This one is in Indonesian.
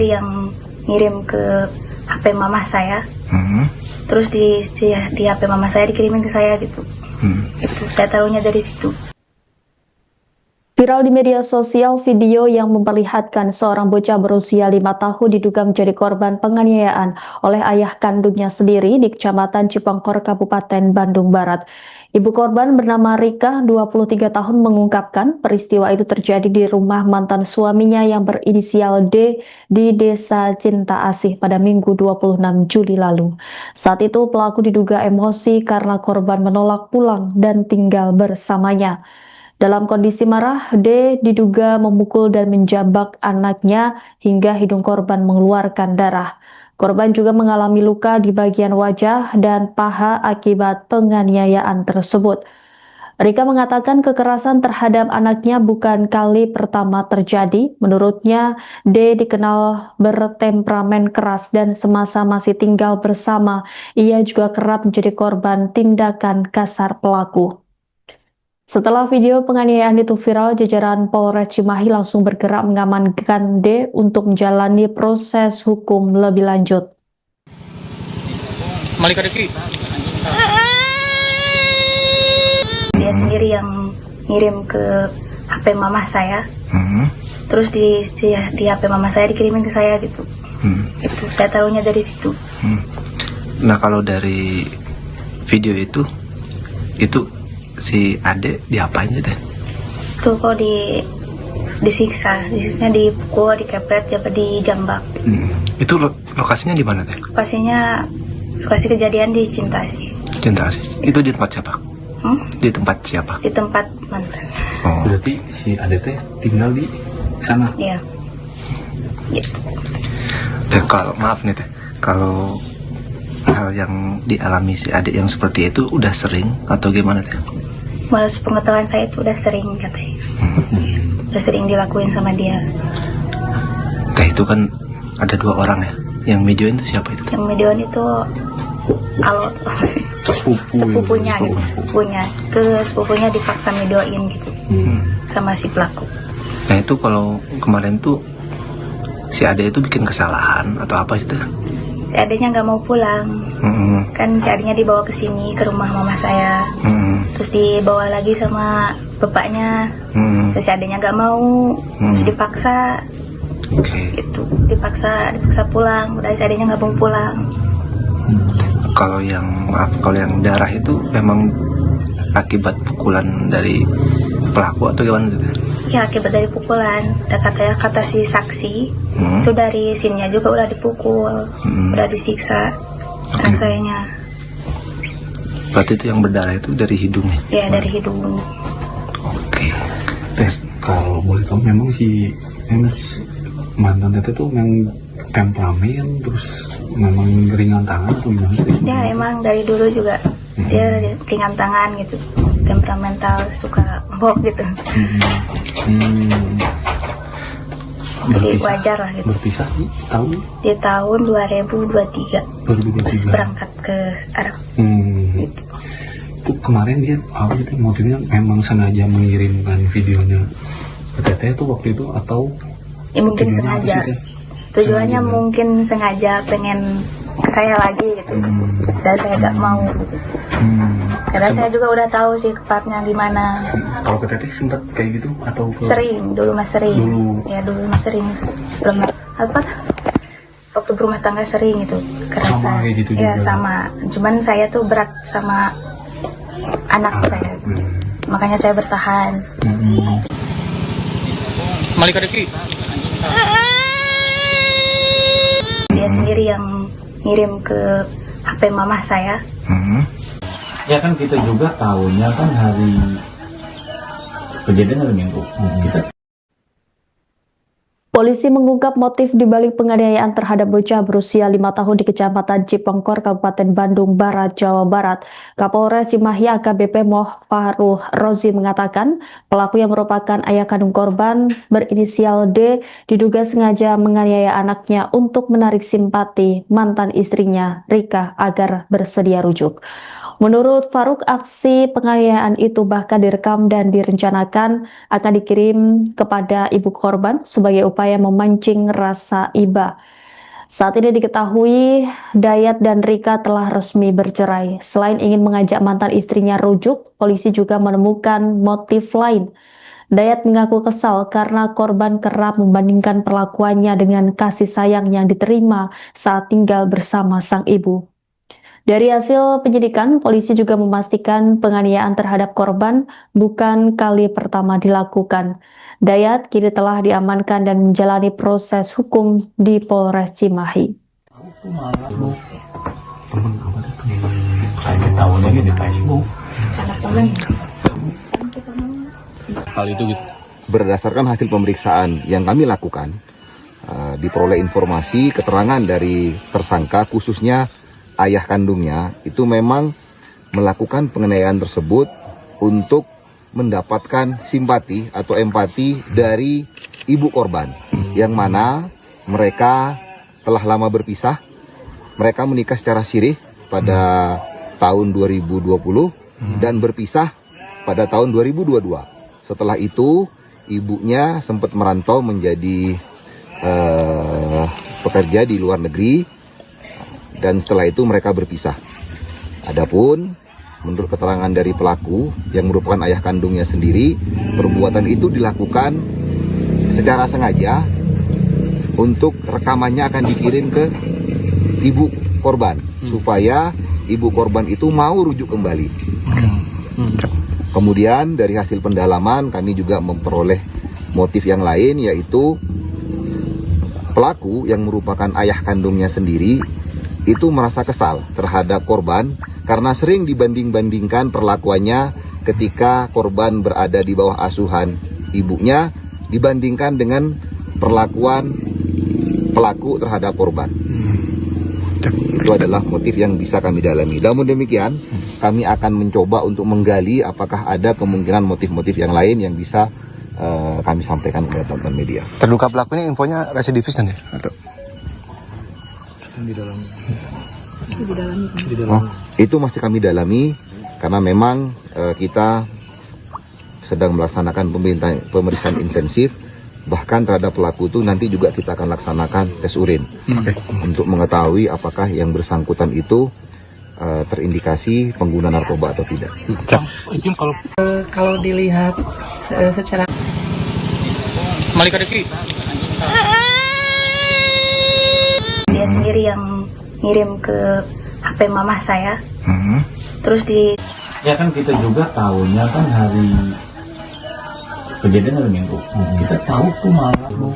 sendiri yang ngirim ke HP mama saya. Terus di HP mama saya dikirimin ke saya gitu. Itu saya taruhnya dari situ. Viral di media sosial video yang memperlihatkan seorang bocah berusia 5 tahun diduga menjadi korban penganiayaan oleh ayah kandungnya sendiri di Kecamatan Cipongkor, Kabupaten Bandung Barat. Ibu korban bernama Rika, 23 tahun, mengungkapkan peristiwa itu terjadi di rumah mantan suaminya yang berinisial D di Desa Cinta Asih pada Minggu 26 Juli lalu. Saat itu pelaku diduga emosi karena korban menolak pulang dan tinggal bersamanya. Dalam kondisi marah, D diduga memukul dan menjambak anaknya hingga hidung korban mengeluarkan darah. Korban juga mengalami luka di bagian wajah dan paha akibat penganiayaan tersebut. Rika mengatakan kekerasan terhadap anaknya bukan kali pertama terjadi. Menurutnya, D dikenal bertemperamen keras dan semasa masih tinggal bersama, ia juga kerap menjadi korban tindakan kasar pelaku. Setelah video penganiayaan itu viral, jajaran Polres Cimahi langsung bergerak mengamankan D untuk menjalani proses hukum lebih lanjut. Malika Deki. Dia sendiri yang ngirim ke HP mama saya. Terus di HP mama saya dikirimin ke saya gitu. Itu saya taruhnya dari situ. Nah, kalau dari video itu si Ade diapain teh? Tuh kok disiksanya dipukul, dikepret, dijambak. Itu lokasinya di mana teh? Lokasi kejadian di Cinta Asih. Cinta Asih. Itu di tempat siapa? Di tempat siapa? Di tempat mantan. Oh. Berarti si Ade teh tinggal di sana. Iya. Gitu. Teh, kalau maaf nih teh, kalau hal yang dialami si Ade yang seperti itu udah sering atau gimana teh? Malah sepengetahuan saya itu udah sering katanya. Udah sering dilakuin sama dia. Teh, itu kan ada 2 orang ya. Yang videoin itu siapa itu? Yang videoin itu Alot. Sepupunya gitu. Sepupunya dipaksa videoin gitu. Sama si pelaku. Nah, itu kalau kemarin tuh si Ade itu bikin kesalahan atau apa sih teh? Si adenya nggak mau pulang. Kan si adenya dibawa ke sini ke rumah mama saya. Terus dibawa lagi sama bapaknya. Terus si adenya nggak mau. Terus dipaksa. Gitu. Dipaksa pulang. Udah si adenya nggak mau pulang. Kalau yang darah itu memang akibat pukulan dari pelaku atau gimana itu teh? Ya akibat dari pukulan. Kata si saksi itu dari sinnya juga udah dipukul, udah disiksa. Anak sayanya. Berarti itu yang berdarah itu dari hidungnya? Ya dari hidung. Oke. Tes, kalau boleh tahu memang si mantan tete tuh memang temperamen, terus memang ringan tangan atau gimana sih? Ya emang dari dulu juga dia ringan tangan gitu, temperamental, suka mabok gitu. Jadi wajar lah gitu. Berpisah tahun? Di tahun 2023. 2023. Berangkat ke Arab. Gitu. Itu kemarin dia apa gitu motifnya memang sengaja mengirimkan videonya ke teteh itu waktu itu atau? Ya mungkin sengaja. Tujuannya mungkin sengaja pengen ke saya lagi gitu. Dan saya gak mau gitu. Karena saya juga udah tahu sih tepatnya gimana. Kalau ke teteh sempat kayak gitu atau sering, dulu mah sering. Ya dulu mah sering. Belum apa? Waktu berumah tangga sering itu kerasa. Sama kayak gitu ya juga. sama. Cuman saya tuh berat sama anak saya. Makanya saya bertahan. Malika Deki. Dia sendiri yang ngirim ke HP mama saya. Ya kan kita juga tahunya kan hari kejadian hari Minggu. Polisi mengungkap motif dibalik penganiayaan terhadap bocah berusia 5 tahun di Kecamatan Cipongkor, Kabupaten Bandung Barat, Jawa Barat. Kapolres Cimahi AKBP Mohfaruh Rozi mengatakan pelaku yang merupakan ayah kandung korban berinisial D diduga sengaja menganiaya anaknya untuk menarik simpati mantan istrinya Rika agar bersedia rujuk. Menurut Faruk, aksi penganiayaan itu bahkan direkam dan direncanakan akan dikirim kepada ibu korban sebagai upaya memancing rasa iba. Saat ini diketahui Dayat dan Rika telah resmi bercerai. Selain ingin mengajak mantan istrinya rujuk, polisi juga menemukan motif lain. Dayat mengaku kesal karena korban kerap membandingkan perlakuannya dengan kasih sayang yang diterima saat tinggal bersama sang ibu. Dari hasil penyidikan, polisi juga memastikan penganiayaan terhadap korban bukan kali pertama dilakukan. Dayat kini telah diamankan dan menjalani proses hukum di Polres Cimahi. Saya tahu lagi di Facebook. Hal itu berdasarkan hasil pemeriksaan yang kami lakukan, diperoleh informasi keterangan dari tersangka, khususnya ayah kandungnya, itu memang melakukan penganiayaan tersebut untuk mendapatkan simpati atau empati dari ibu korban, yang mana mereka telah lama berpisah. Mereka menikah secara sirih pada tahun 2020 dan berpisah pada tahun 2022. Setelah itu ibunya sempat merantau menjadi pekerja di luar negeri, dan setelah itu mereka berpisah. Adapun menurut keterangan dari pelaku yang merupakan ayah kandungnya sendiri, perbuatan itu dilakukan secara sengaja untuk rekamannya akan dikirim ke ibu korban supaya ibu korban itu mau rujuk kembali. Kemudian dari hasil pendalaman kami juga memperoleh motif yang lain, yaitu pelaku yang merupakan ayah kandungnya sendiri itu merasa kesal terhadap korban karena sering dibanding-bandingkan perlakuannya ketika korban berada di bawah asuhan ibunya dibandingkan dengan perlakuan pelaku terhadap korban. Itu adalah motif yang bisa kami dalami. Namun demikian, kami akan mencoba untuk menggali apakah ada kemungkinan motif-motif yang lain yang bisa kami sampaikan kepada teman-teman media. Terduga pelakunya infonya residivis dan ya? Atau? Itu masih kami dalami karena memang kita sedang melaksanakan pemeriksaan intensif, bahkan terhadap pelaku itu nanti juga kita akan laksanakan tes urin untuk mengetahui apakah yang bersangkutan itu terindikasi pengguna narkoba atau tidak. Kalau dilihat secara Dia sendiri yang ngirim ke HP mama saya. Terus Ya kan kita juga tahunya kan hari kejadian hari Minggu. Kita tahu tuh malam